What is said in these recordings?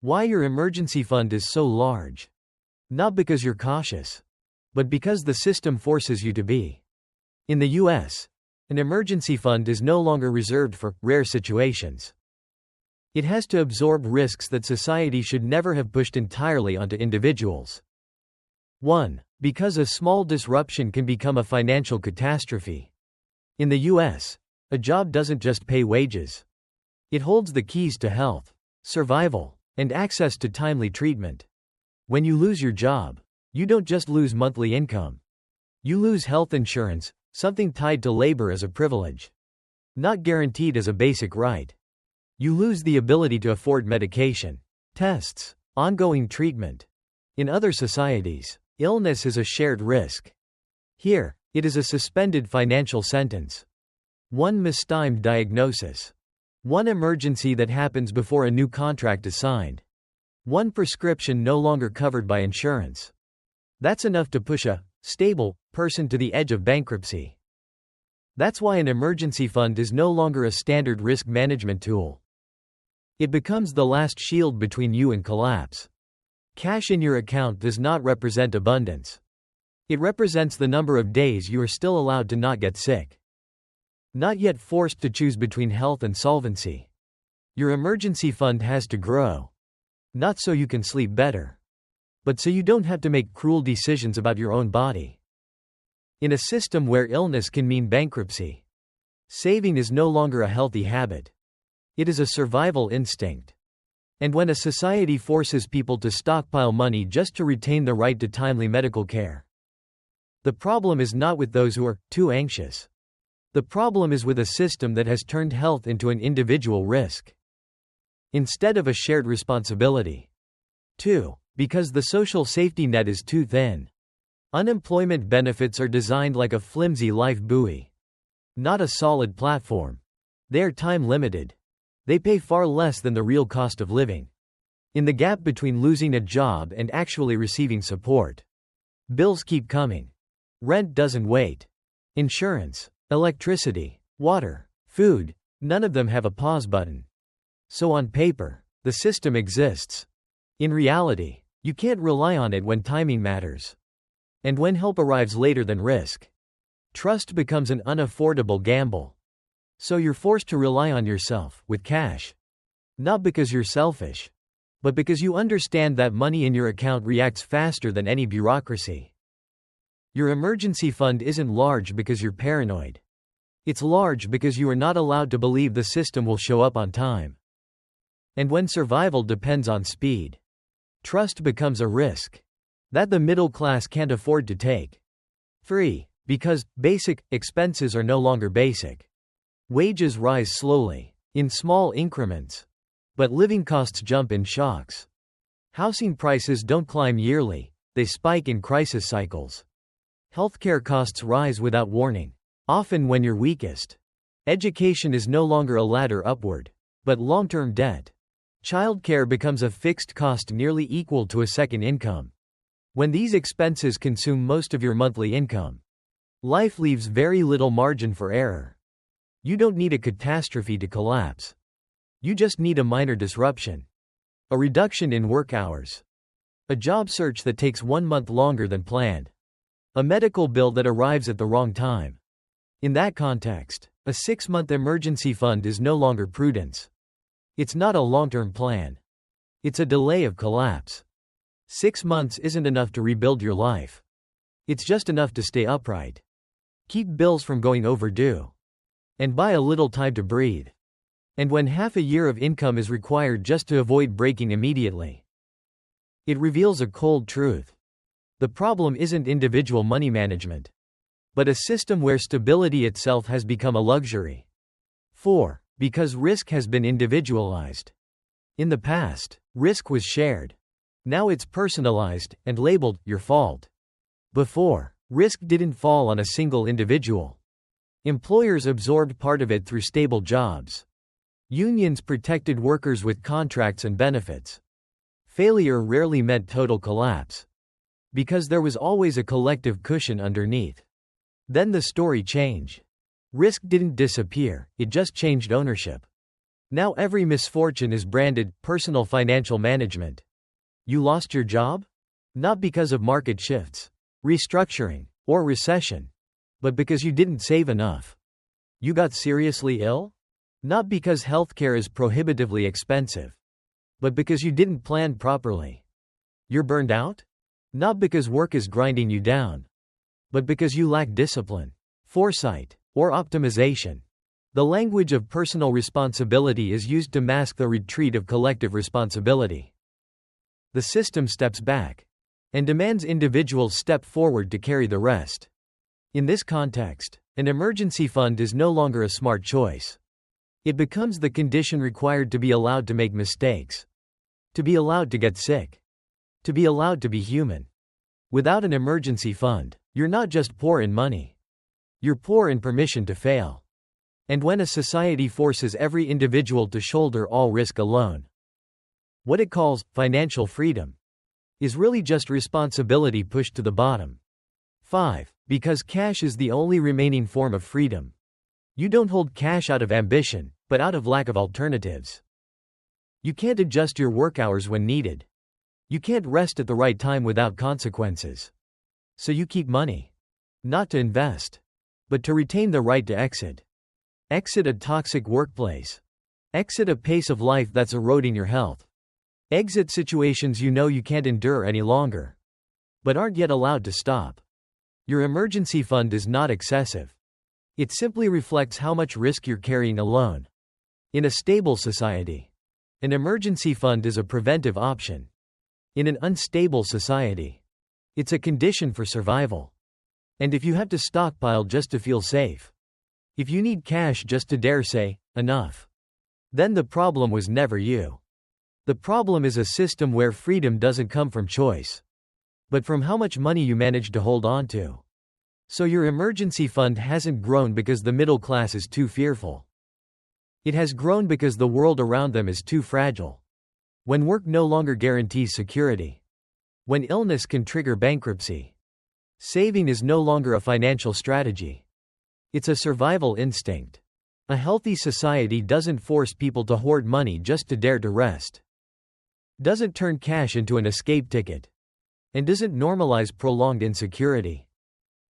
Why your emergency fund is so large. Not because you're cautious, but because the system forces you to be. In the US, an emergency fund is no longer reserved for rare situations. It has to absorb risks that society should never have pushed entirely onto individuals. 1. Because a small disruption can become a financial catastrophe. In the US, a job doesn't just pay wages. It holds the keys to health, survival, and access to timely treatment. When you lose your job, you don't just lose monthly income. You lose health insurance, something tied to labor as a privilege, not guaranteed as a basic right. You lose the ability to afford medication, tests, ongoing treatment. In other societies, illness is a shared risk. Here, it is a suspended financial sentence. One mistimed diagnosis. One emergency that happens before a new contract is signed. One prescription no longer covered by insurance. That's enough to push a stable person to the edge of bankruptcy. That's why an emergency fund is no longer a standard risk management tool. It becomes the last shield between you and collapse. Cash in your account does not represent abundance. It represents the number of days you are still allowed to not get sick. Not yet forced to choose between health and solvency. Your emergency fund has to grow. Not so you can sleep better, but so you don't have to make cruel decisions about your own body. In a system where illness can mean bankruptcy, saving is no longer a healthy habit. It is a survival instinct. And when a society forces people to stockpile money just to retain the right to timely medical care, the problem is not with those who are too anxious. The problem is with a system that has turned health into an individual risk instead of a shared responsibility. 2. Because the social safety net is too thin. Unemployment benefits are designed like a flimsy life buoy, not a solid platform. They are time-limited. They pay far less than the real cost of living. In the gap between losing a job and actually receiving support, bills keep coming. Rent doesn't wait. Insurance, electricity, water, food, none of them have a pause button. So on paper, the system exists. In reality, you can't rely on it when timing matters. And when help arrives later than risk, trust becomes an unaffordable gamble. So you're forced to rely on yourself, with cash. Not because you're selfish, but because you understand that money in your account reacts faster than any bureaucracy. Your emergency fund isn't large because you're paranoid. It's large because you are not allowed to believe the system will show up on time. And when survival depends on speed, trust becomes a risk that the middle class can't afford to take. 3. Because basic expenses are no longer basic. Wages rise slowly, in small increments, but living costs jump in shocks. Housing prices don't climb yearly, they spike in crisis cycles. Healthcare costs rise without warning, often when you're weakest. Education is no longer a ladder upward, but long-term debt. Childcare becomes a fixed cost nearly equal to a second income. When these expenses consume most of your monthly income, life leaves very little margin for error. You don't need a catastrophe to collapse. You just need a minor disruption. A reduction in work hours. A job search that takes 1 month longer than planned. A medical bill that arrives at the wrong time. In that context, a 6-month emergency fund is no longer prudence. It's not a long-term plan. It's a delay of collapse. 6 months isn't enough to rebuild your life. It's just enough to stay upright. Keep bills from going overdue. And buy a little time to breathe. And when half a year of income is required just to avoid breaking immediately, it reveals a cold truth. The problem isn't individual money management, but a system where stability itself has become a luxury. 4. Because risk has been individualized. In the past, risk was shared. Now it's personalized and labeled your fault. Before, risk didn't fall on a single individual. Employers absorbed part of it through stable jobs. Unions protected workers with contracts and benefits. Failure rarely meant total collapse, because there was always a collective cushion underneath. Then the story changed. Risk didn't disappear, it just changed ownership. Now every misfortune is branded personal financial management. You lost your job? Not because of market shifts, restructuring, or recession, but because you didn't save enough. You got seriously ill? Not because healthcare is prohibitively expensive, but because you didn't plan properly. You're burned out? Not because work is grinding you down, but because you lack discipline, foresight, or optimization. The language of personal responsibility is used to mask the retreat of collective responsibility. The system steps back and demands individuals step forward to carry the rest. In this context, an emergency fund is no longer a smart choice. It becomes the condition required to be allowed to make mistakes, to be allowed to get sick, to be allowed to be human. Without an emergency fund, you're not just poor in money. You're poor in permission to fail. And when a society forces every individual to shoulder all risk alone, what it calls financial freedom is really just responsibility pushed to the bottom. 5. Because cash is the only remaining form of freedom. You don't hold cash out of ambition, but out of lack of alternatives. You can't adjust your work hours when needed. You can't rest at the right time without consequences. So you keep money. Not to invest, but to retain the right to exit. Exit a toxic workplace. Exit a pace of life that's eroding your health. Exit situations you know you can't endure any longer, but aren't yet allowed to stop. Your emergency fund is not excessive. It simply reflects how much risk you're carrying alone. In a stable society, an emergency fund is a preventive option. In an unstable society, it's a condition for survival. And if you have to stockpile just to feel safe, if you need cash just to dare say, enough, then the problem was never you. The problem is a system where freedom doesn't come from choice, but from how much money you manage to hold on to. So your emergency fund hasn't grown because the middle class is too fearful. It has grown because the world around them is too fragile. When work no longer guarantees security, when illness can trigger bankruptcy, saving is no longer a financial strategy. It's a survival instinct. A healthy society doesn't force people to hoard money just to dare to rest, doesn't turn cash into an escape ticket, and doesn't normalize prolonged insecurity.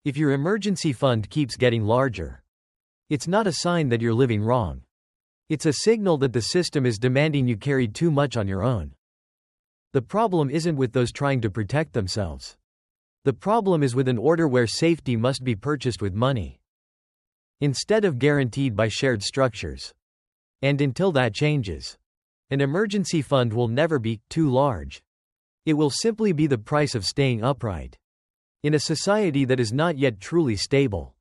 If your emergency fund keeps getting larger, it's not a sign that you're living wrong. It's a signal that the system is demanding you carry too much on your own. The problem isn't with those trying to protect themselves. The problem is with an order where safety must be purchased with money, instead of guaranteed by shared structures. And until that changes, an emergency fund will never be too large. It will simply be the price of staying upright in a society that is not yet truly stable.